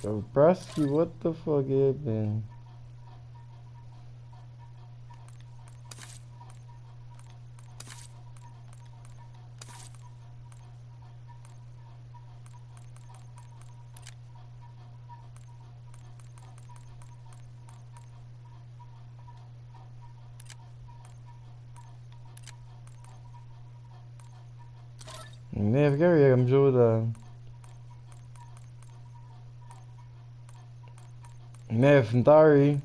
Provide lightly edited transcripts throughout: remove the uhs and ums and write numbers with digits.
Yo, Brusky, what the fuck happened? Ne wiem, Juda. Nev Dari.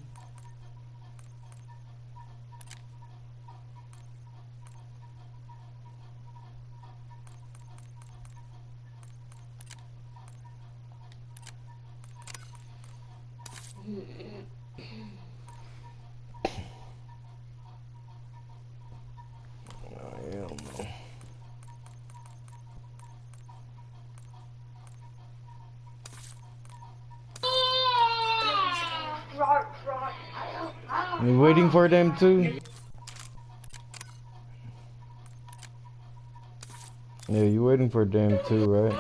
You waiting for them too? Yeah, you waiting for them too, right?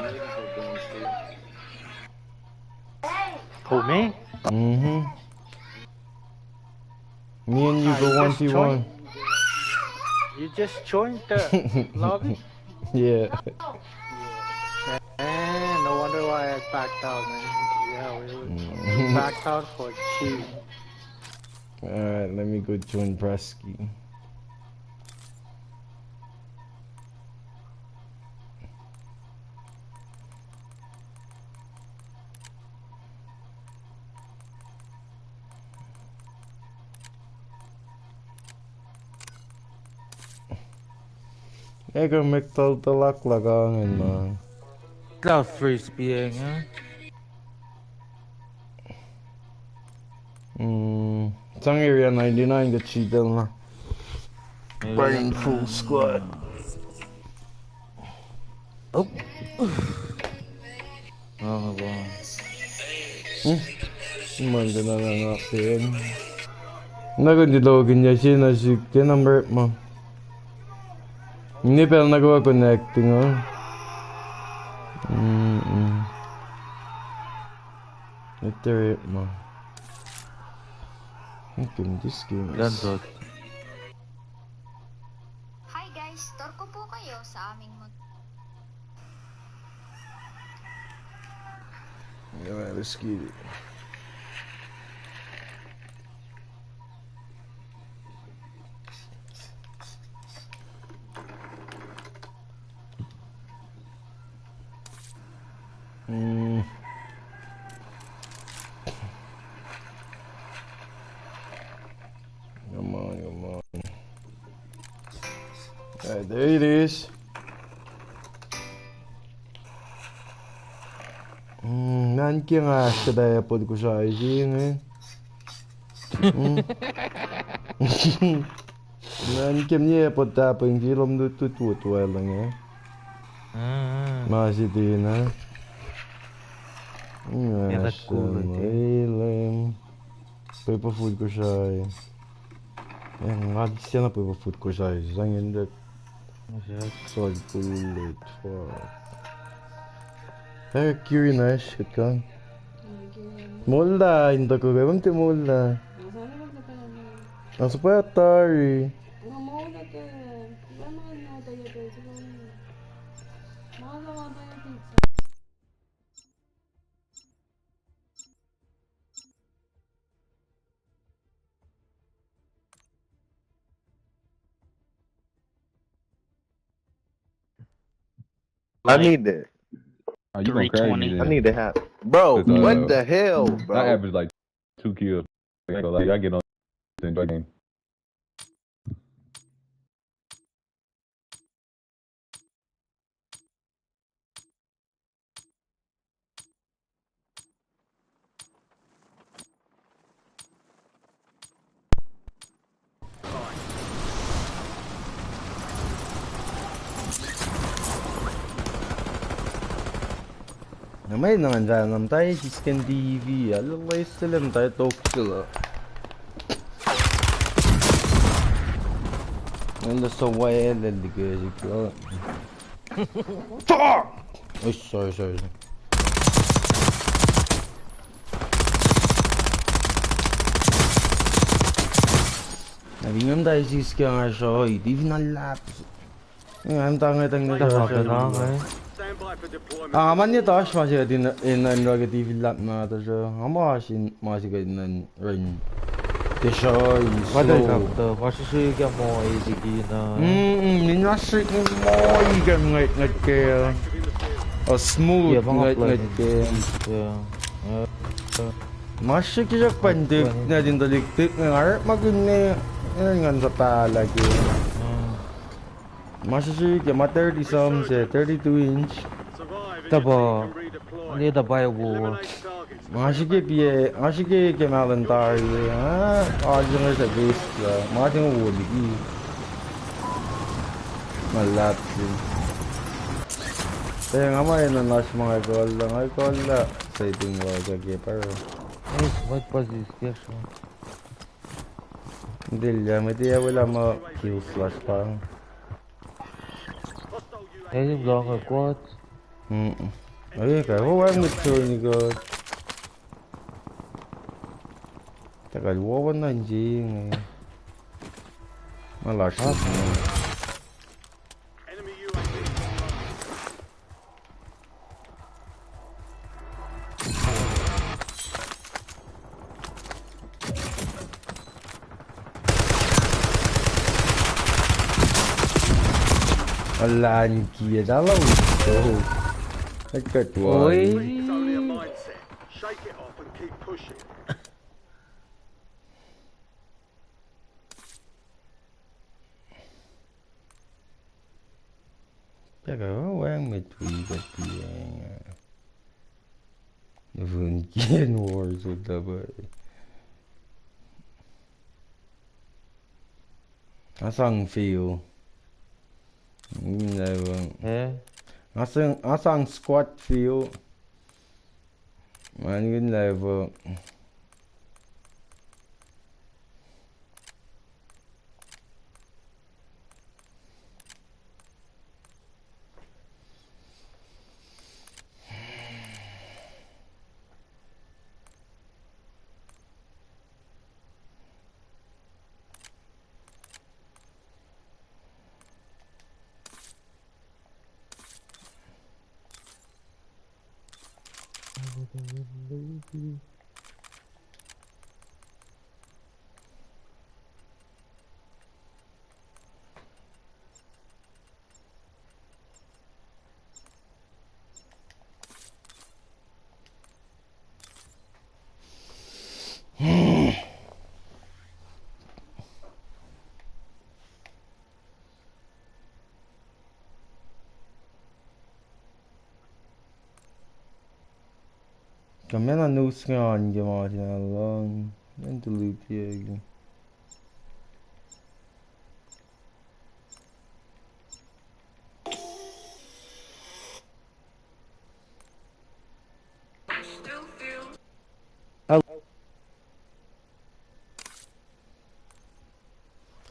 Who, me? Mm-hmm. Me and you go 1v1. You just joined the lobby? Yeah. Man, no wonder why I backed out, man. Yeah, we backed out for cheating. Alright, let me go join Brusky. Ik heb me tot de lak lagangen, man. Cloud freeze being, huh? Some area 99 get cheat na. Burning full squad. Oh. Oh, wow. Man, ganda na natin. Nagandilogin niya siya na si number mo. Hindi pa nagawa connecting, oh. Ito rin mo. Okay, this game is... Hi guys, tour ko po kayo sa aming Yeah, let's get it. Come on. Alright, there it is. Nanti nga sa pod ko sa IG ngayon. Nanti niya pod tapo yung film tutuwa lang eh. Masih din ha. Masyaallah. Paper food ko siya eh. Yan nga siya na paper food ko siya eh. Zangin dat. Solid bullet. Fuck. Curious shit kan. Molla inte ko gawin ti molla. Asa pa Atari. I need that. Oh, you gonna crash me then. I need to have, bro. What the hell, bro? I average like 2 kills. I get on to enjoy the game. May naman dyan tayo si Scan TV. Alam mo yung tayo talk sila. Nanda sa YLL kasi ko. Fuck! Oh, sorry. Navingam tayo siski nga siya, di finalap. Ngayon tangay-tangay na Tama siya. ka na kay. Man niya taas masih din in negative lap na to siya. Masih ka din rin. Deshoy, Padal ka slow. to. Masisuyo mo ADG na. Minasik mo ikan ngat kaya. Smooth Yeah, mga ngat kaya. Masih kaya pandek na din daliktik nga magin nga sa palagi. Masih kaya ma 30 some 32 inch. Taba. Hindi na buy war. Masih kaya malantari. Ajang sa base la. Masih wuli. Malapsi. Kaya nga may nanas mga goal lang sa iting wagag pero Yes, what was this question? hindi wala mo kill slash parang Hey, longer quad. Ayun kaya huwag nito ni God tagal wawan na njing malash na wala ni kia dalaw ito nagkatuwa Oi. It's only a mindset. Shake it off and keep pushing. Teka, huwag may tweet Vunkian Warzone dapat. Asang feel. Eh? Asang squat feel. Man yun level. Kami na news ngayon gimana sila lang. Yan delete yun.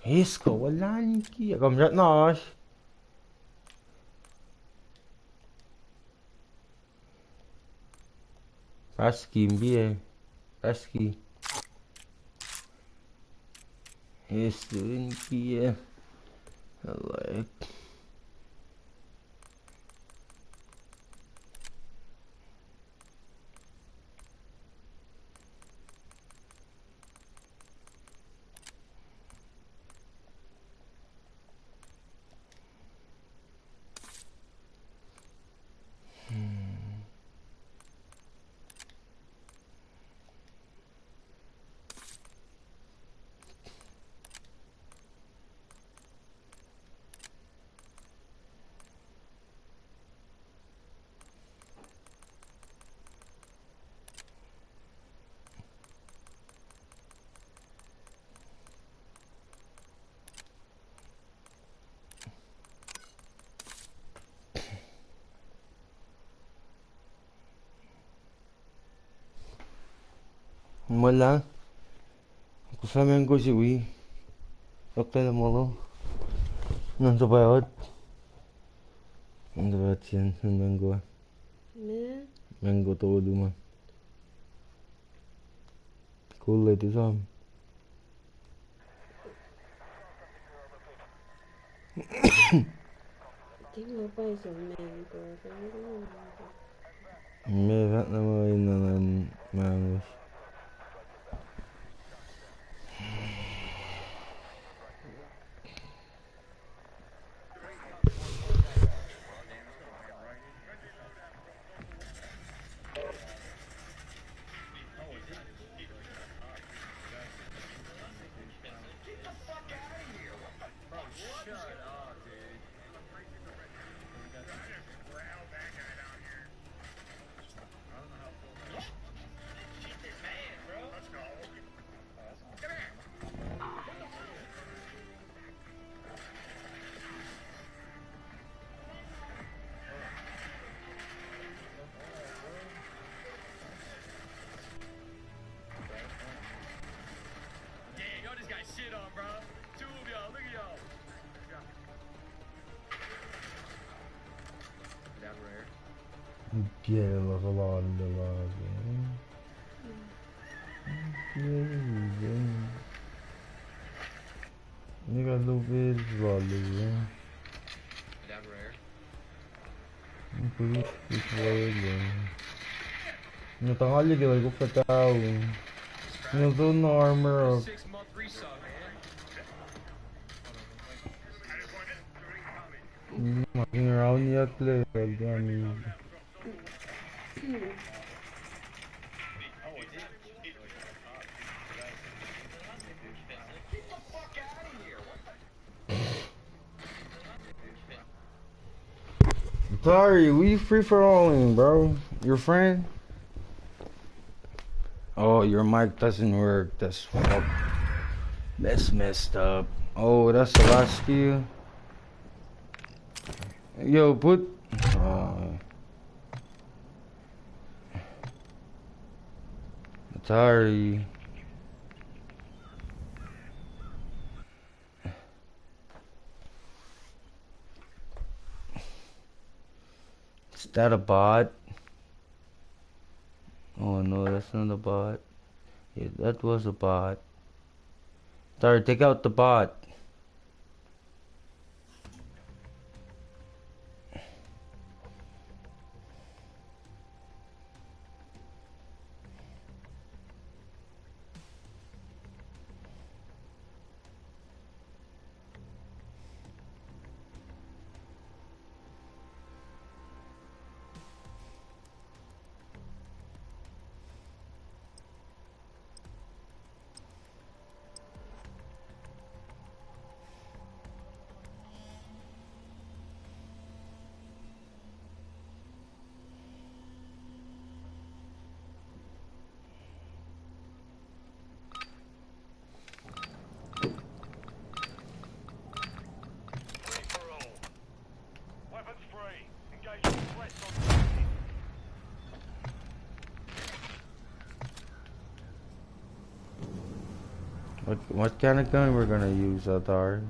Hisko, wala ni kia. Kamsat na ash. Paski mbiye. Paski. Hisko ni kia. Like. Wala. Kasama ko si Wii. Okay lang mo lo. Nasa bayad. Nasa bayad yan. Sa mango. Ne? Mango todo man. Cool it is on. Di mo pa isang member. Meron naman naman mangus. Get a lot of the love. Nigga lupit lolly. That rare. Push Natangali ka ko katao. Doon na armor up. 6-month resub, man. Fucking around yet play. Damn. Sorry, we free for alling, bro. Your friend? Oh, your mic doesn't work. That's fucked. That's messed up. Oh, that's the last skill. Yo, put. Sorry. Is that a bot? Oh no, that's not a bot. Yeah, that was a bot. Sorry, take out the bot. What kind of gun we're gonna use, Adar?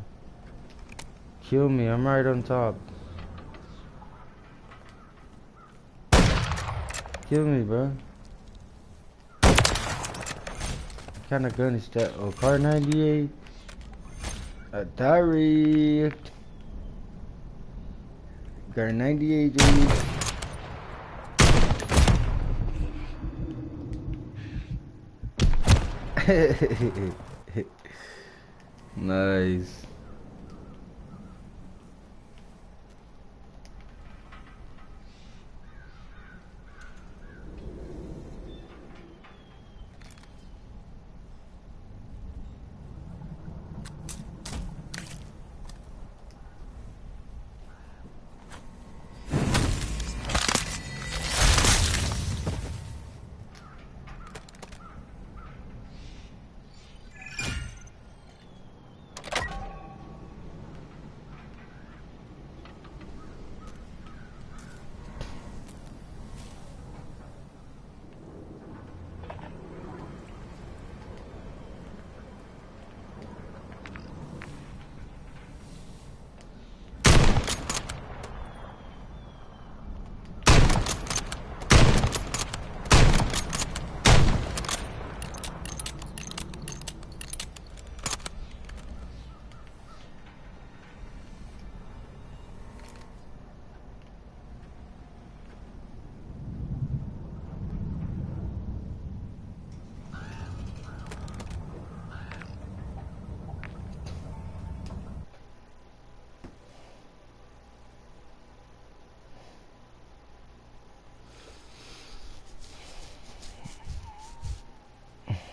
Kill me, I'm right on top. Kill me, bro. What kind of gun is that? Oh, car 98. Atari. Car 98, dude. Nice.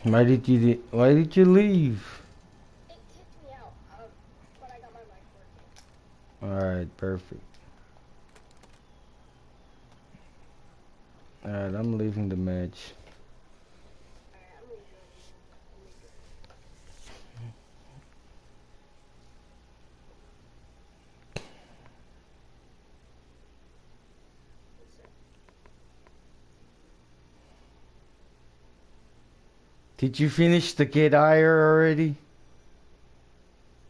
Why did you leave? It kicked me out, but I got my mic working. Alright, perfect. Alright, I'm leaving the match. Alright, I'm leaving. Did you finish the Kid Ire already?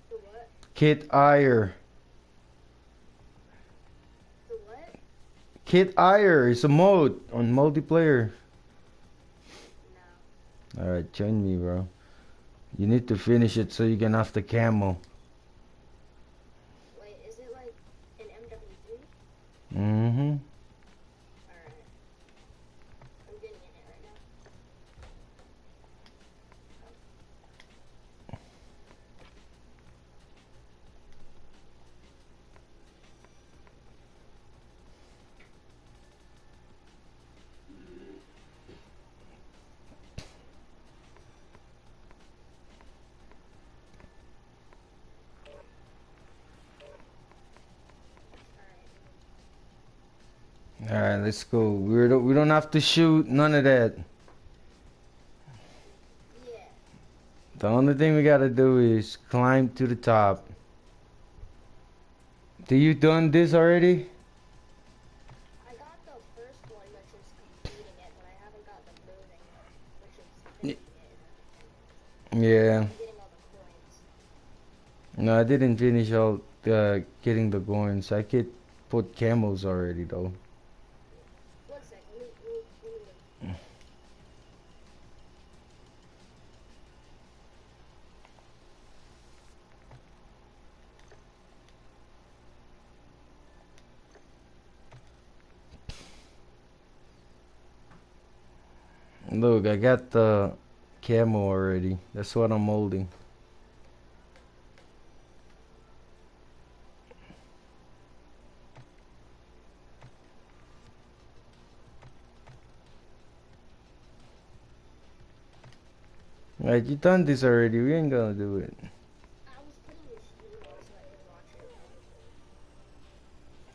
The what? Kid Ire. The what? Kid Ire is a mode on multiplayer. No. Alright, join me, bro. You need to finish it so you can have the camo. Wait, is it like an MW3? Mm-hmm. Alright. I'm getting in it right now. Alright, let's go. We don't have to shoot, none of that. Yeah. The only thing we gotta do is climb to the top. Do you done this already? I got the first one, which is completing it, but I haven't got the moving one, which is finishing it. Yeah. I'm getting all the coins. No, I didn't finish all getting the coins. I could put camels already though. One sec, let me look. Look, I got the camo already. That's what I'm holding. Right, you done this already. We ain't gonna do it. I was putting your stream on so I could watch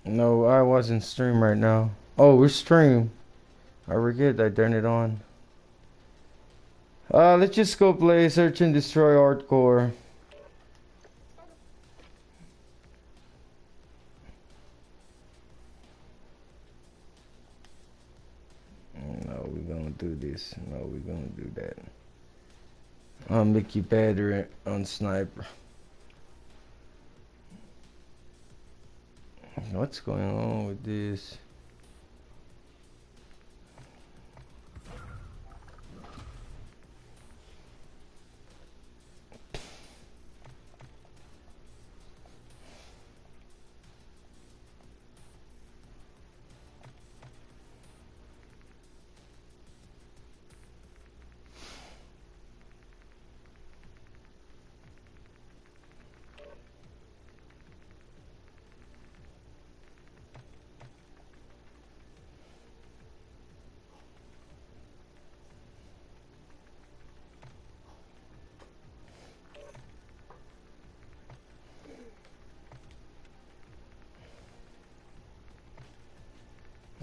it. No, I wasn't stream right now. Oh, we're stream. I forget I turned it on. Let's just go play Search and Destroy Hardcore. No, we're gonna do this. No, we're gonna do that. I'll make you better on sniper. What's going on with this?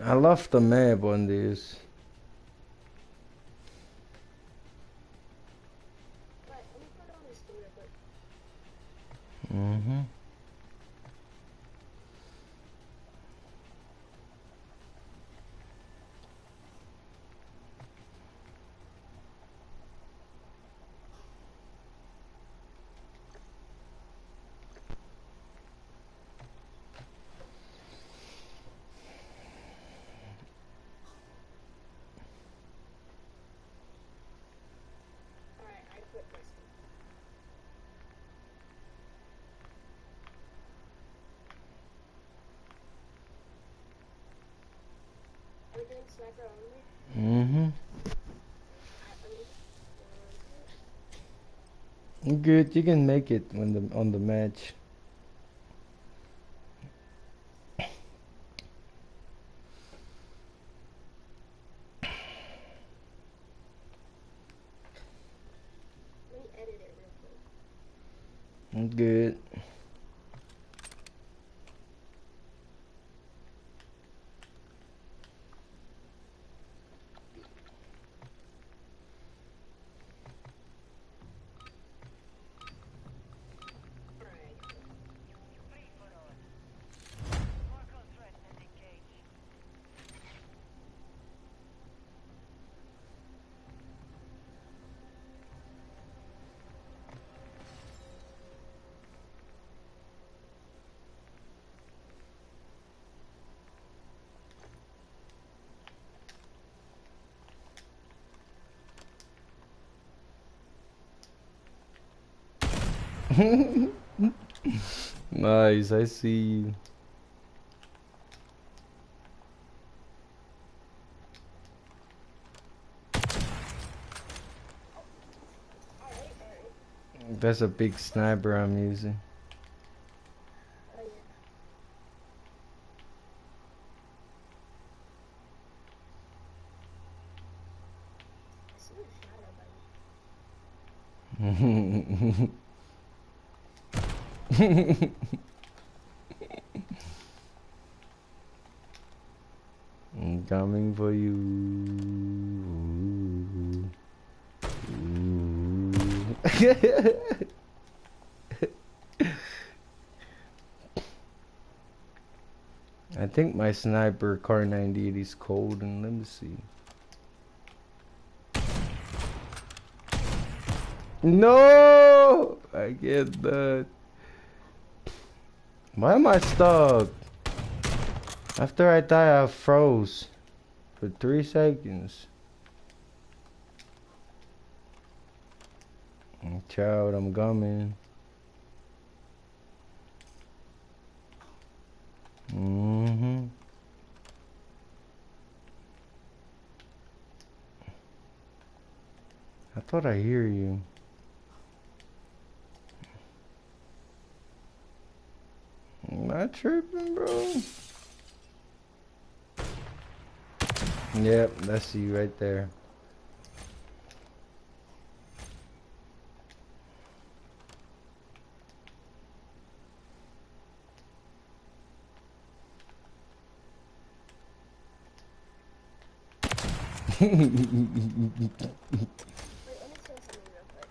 I love the map on this. Right, let me put on this thing real quick. Mm-hmm. Alright, I quit this one. Are we doing sniper only? Mm-hmm. Let me. Good, you can make it when on the match. I'm good. Nice, I see you. That's a big sniper I'm using. Oh, yeah. I see your shadow, I'm coming for you. I think my sniper car 98 is cold, and let me see. No, I get that. Why am I stuck? After I die, I froze for 3 seconds. Child, I'm coming. I thought I hear you. I'm not tripping, bro. Yep, that's you right there. Wait, let me say something real quick.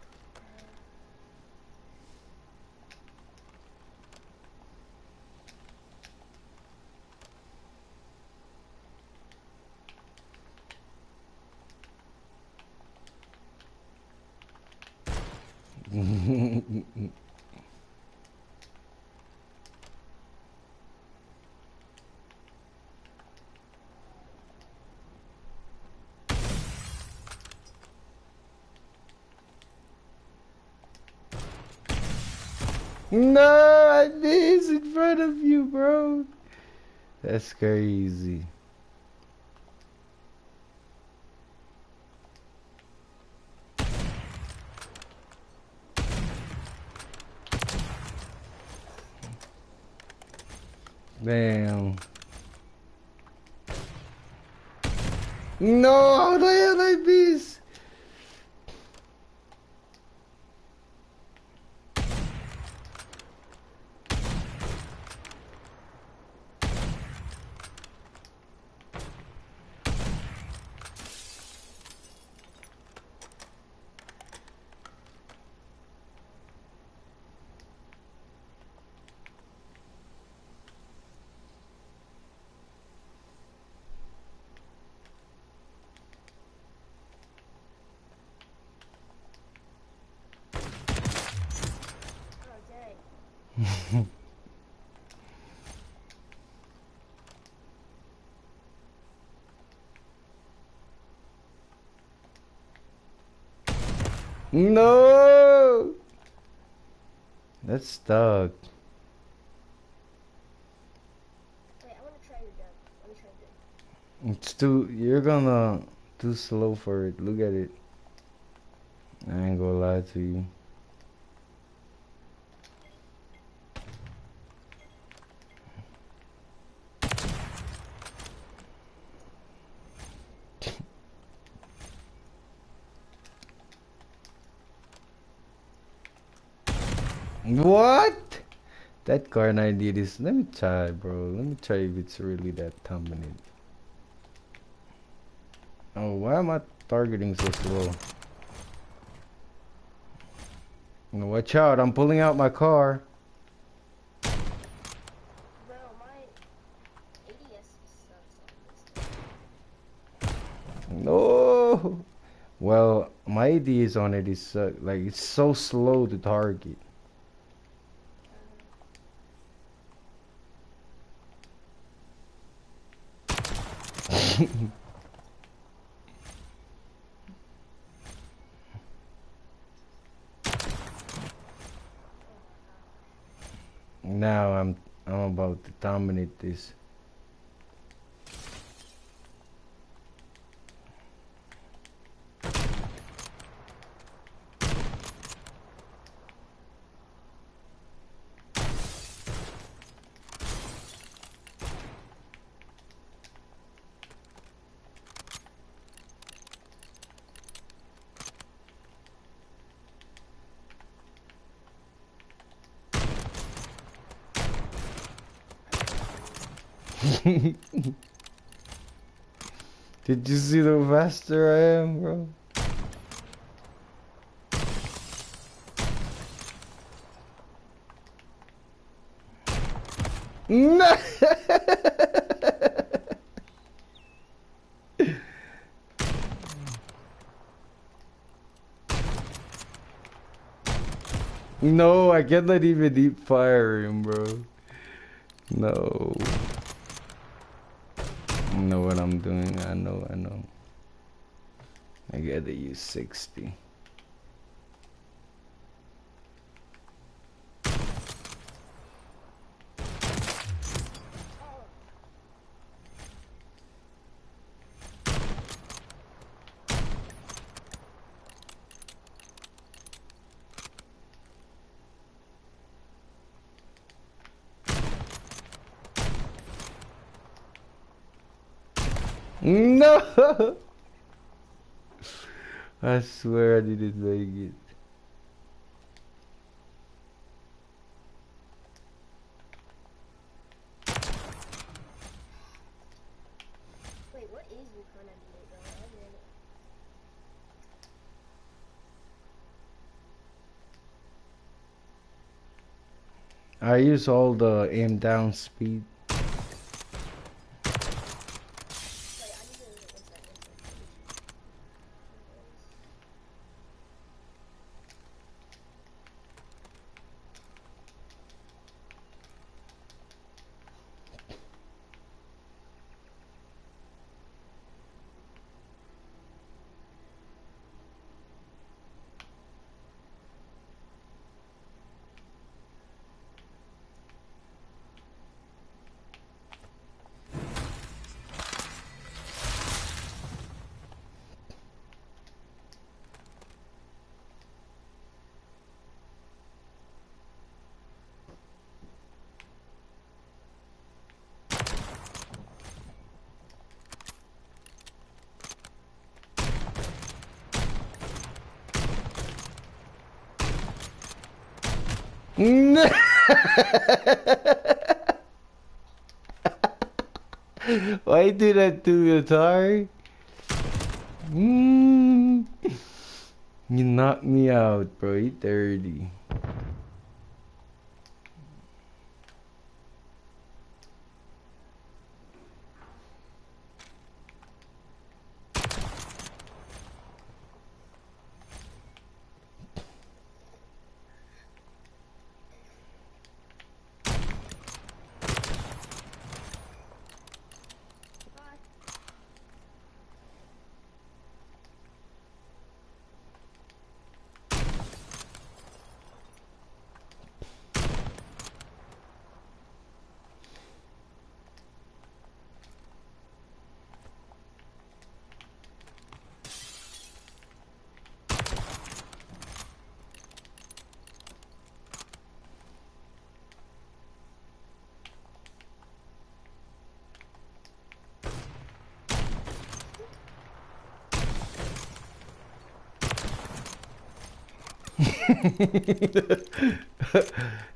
No, I missed in front of you, bro. That's crazy. Damn. No, how the hell I missed? Oh, dang. No! That's stuck. Wait, I want to try your gun. Let me try your gun. It's too, you're gonna too slow for it. Look at it. I ain't gonna lie to you. What? That card I did is. Let me try, bro. Let me try if it's really that dominant. Oh, why am I targeting so slow? Watch out! I'm pulling out my car. Bro, my ADS sucks on this. No. Well, my AD is on it. It's like it's so slow to target. Now I'm about to dominate this. Did you see the faster I am, bro? No! No, I cannot even deep fire him, bro. No. I know what I'm doing. I know. I gotta use 60. No! I swear I didn't make it. Wait, what is your current NBA, bro? I don't get it. I use all the aim down speed. Wait, I need to one sec. No! Why did I do it, Atari? You knocked me out, bro. You dirty.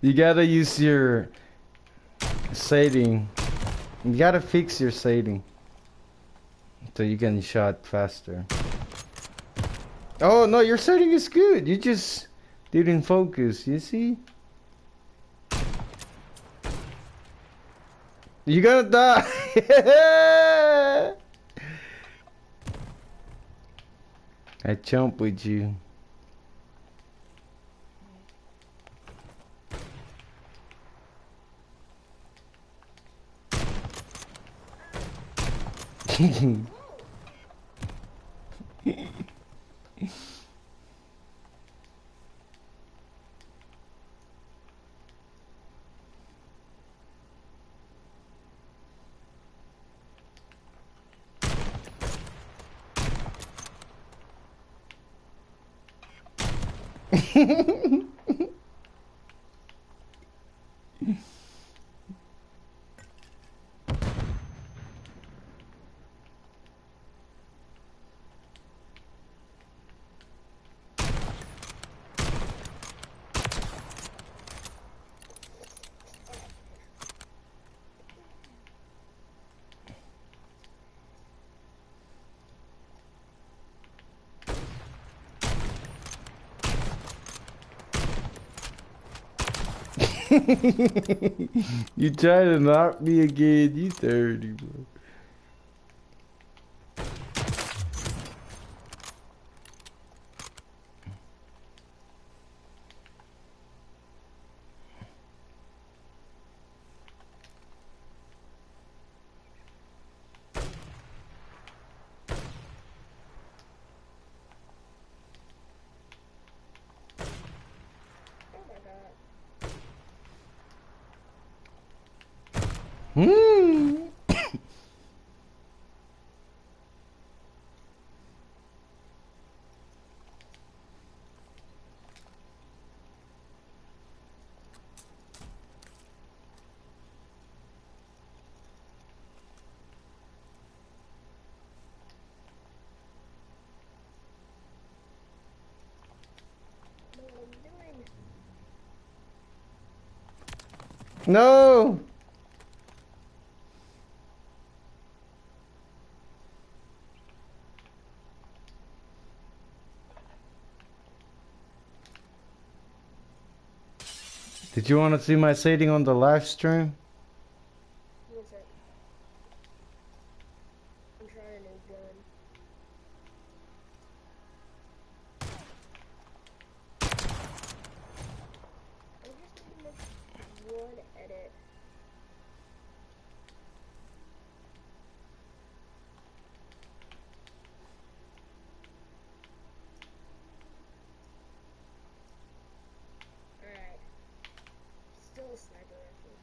You gotta use your setting. You gotta fix your setting so you can shot faster. Oh no, your setting is good. You just didn't focus. You see? You're gonna die. I jump with you. You try to knock me again, you dirty, bro. Hmm. No. Did you want to see my setting on the live stream? What's it? I'm trying a new gun. I just need to make one edit. Alright. Still a sniper rifle.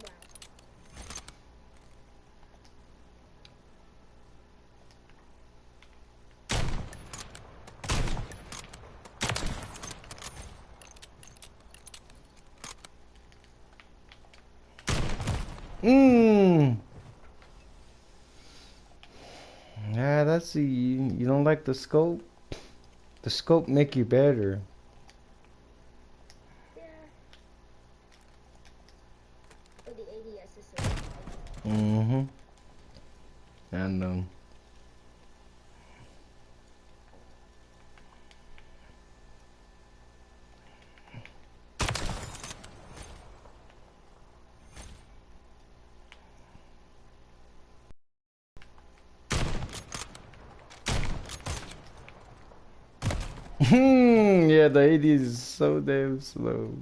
Wow. Mmm. Yeah, that's the you don't like the scope? The scope make you better. Yeah. But the ADS is so bad. Mm-hmm. I know. Yeah, the 80 is so damn slow.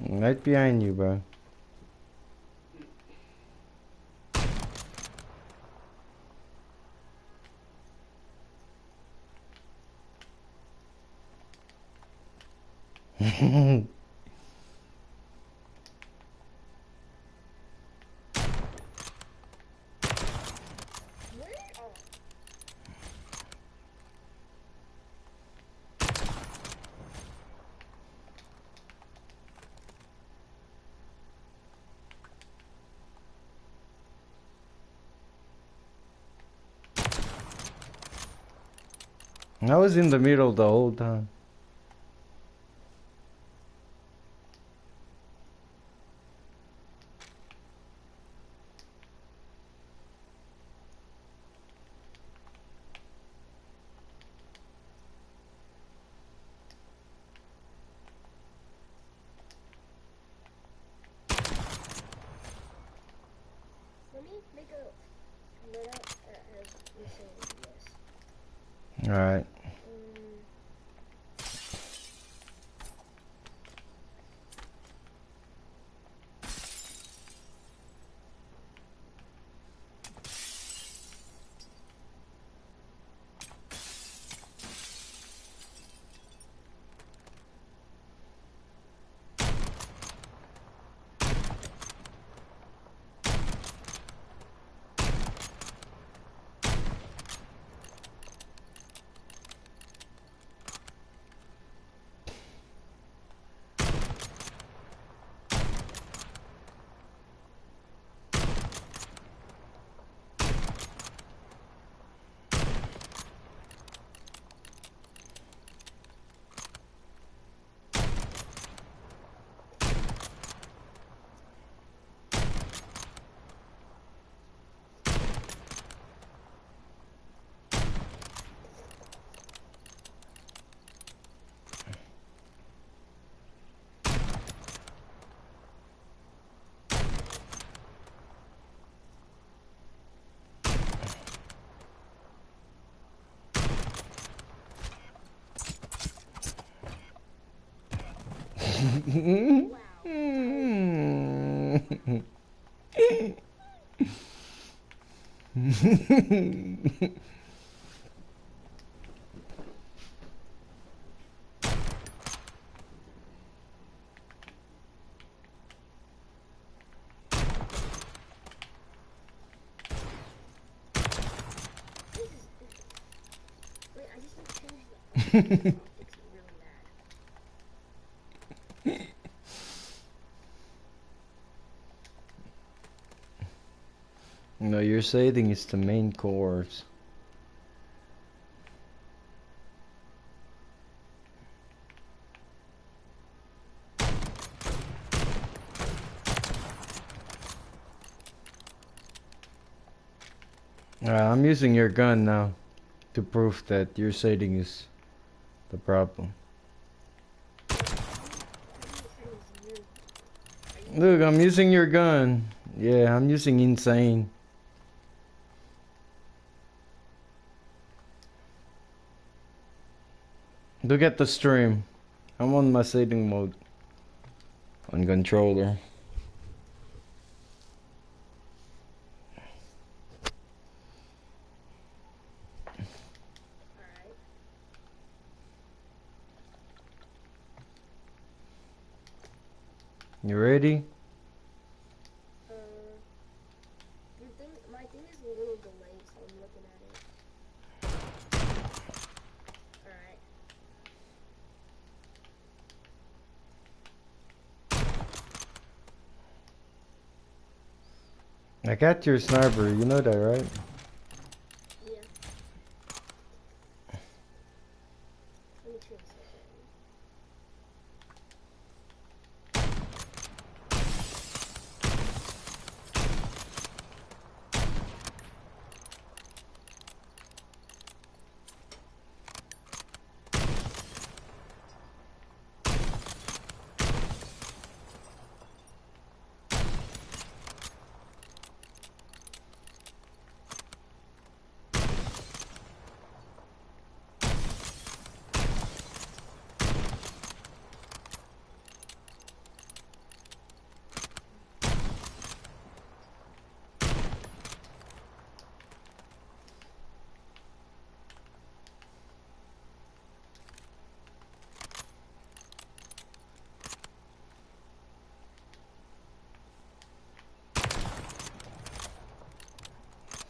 Right behind you, bro. Where? Oh. I was in the middle the whole time. Let me make a loadout that has insane yes. Alright. Wait, I just changed the optics really bad. No, your shading is the main course. I'm using your gun now to prove that your shading is the problem. Look, I'm using your gun. Yeah, I'm using insane. Look at the stream. I'm on my shading mode on controller. You ready? My thing is a little delayed, so I'm looking at it. I got your sniper, you know that, right? Yeah. Let me change that.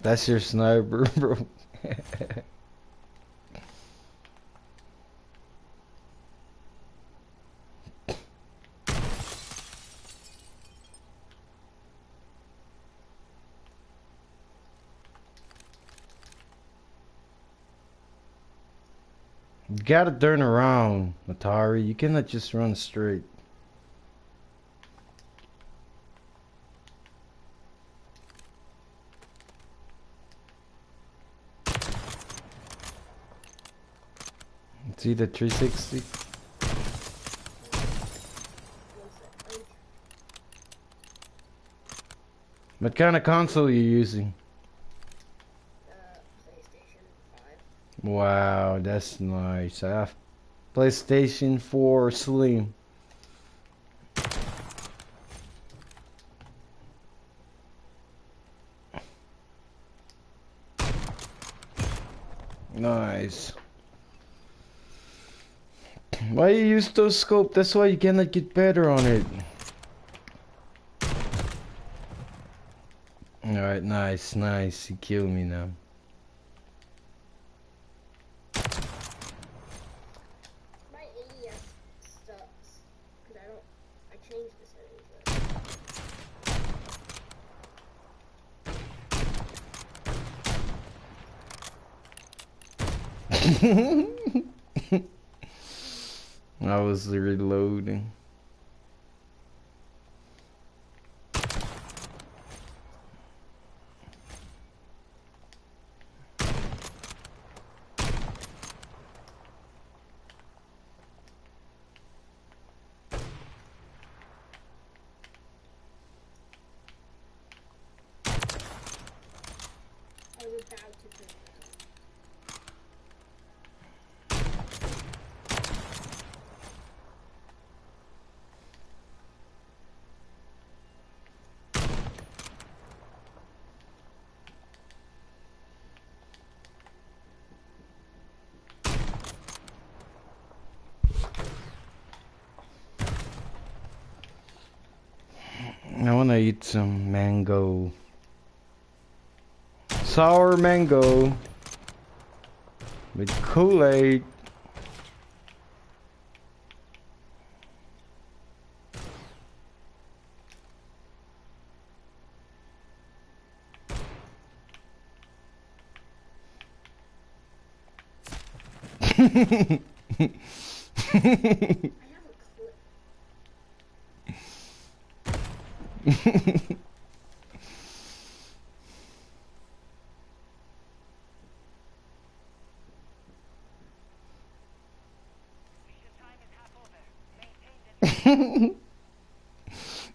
That's your sniper, bro. You gotta turn around, Atari. You cannot just run straight. See the 360? What kind of console you using? PlayStation 5. Wow, that's nice. I have PlayStation 4 Slim. Nice. Why you use those scope? That's why you cannot get better on it. Alright, nice, nice. You kill me now. My AES sucks. Cause I changed the settings. I was reloading. I was about to put it I wanna eat some mango. Sour mango with Kool-Aid.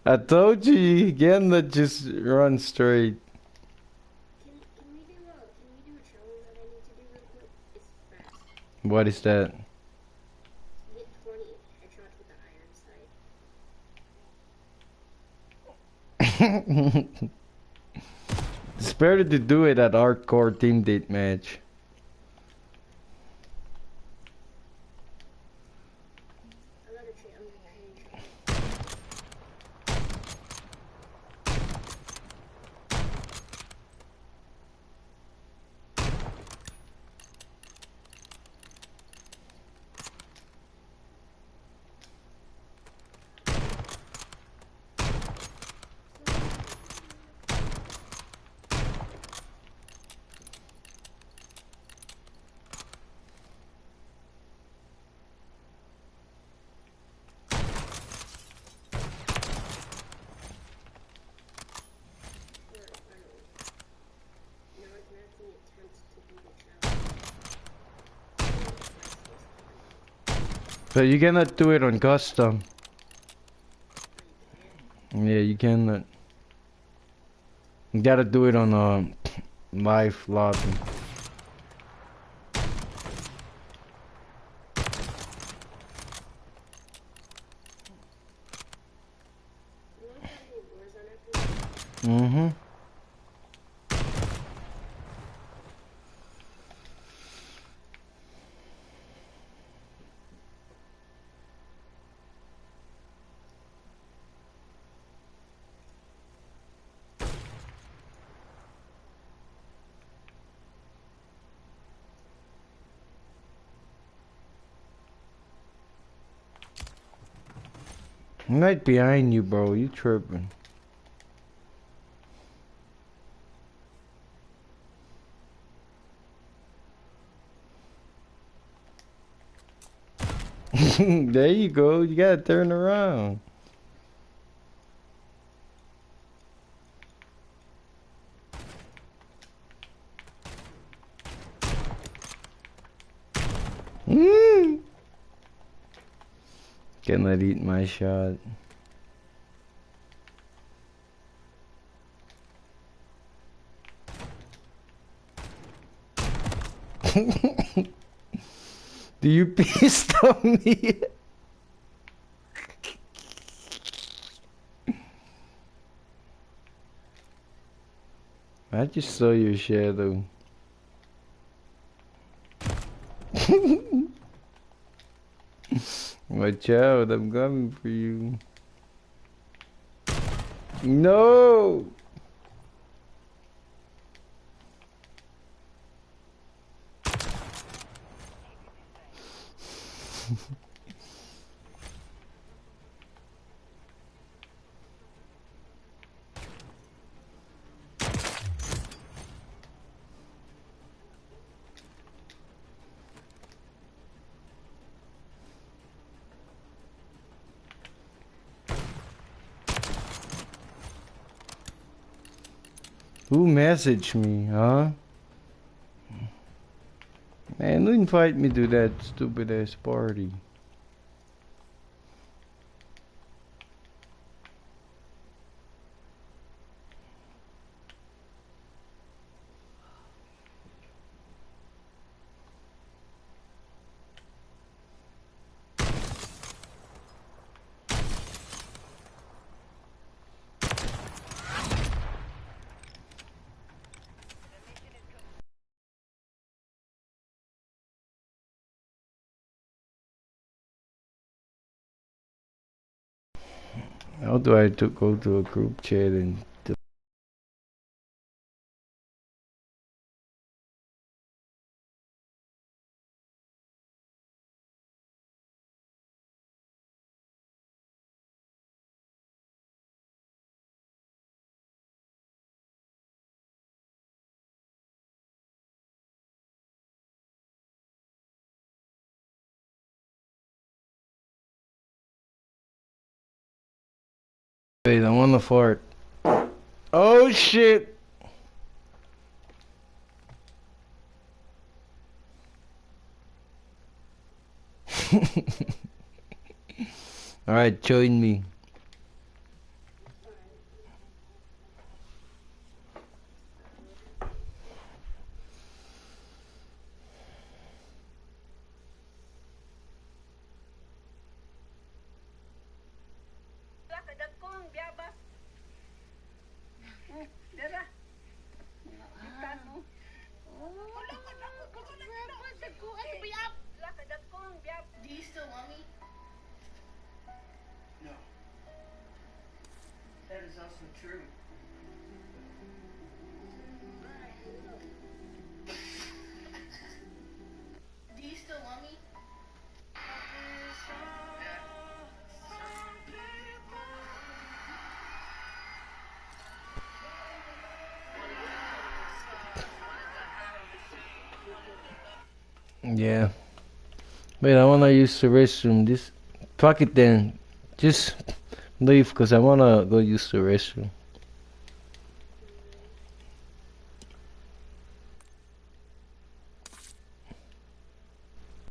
I told you again that just run straight. Can we do a challenge that I need to do real quick? It's fast. What is that? Get 20 headshots with the iron sight. It's better to do it at hardcore team date match. I'm gonna change. But you cannot do it on custom. Yeah, you cannot. You gotta do it on live lobby. Mm-hmm. I'm right behind you, bro. You tripping. There you go. You gotta turn around. Mm. Cannot eat my shot. Do you pissed on me? I just saw your shadow. Watch out, I'm coming for you. No! Who messaged me, huh? Man, who invite me to that stupid ass party? How do I go to a group chat and wait, I wanna fart. Oh shit! Alright, join me. Do you still want me? No. That is also true. Do you still want me? Yeah. Wait, I wanna use the restroom. Fuck it then. Just leave, cause I wanna go use the restroom.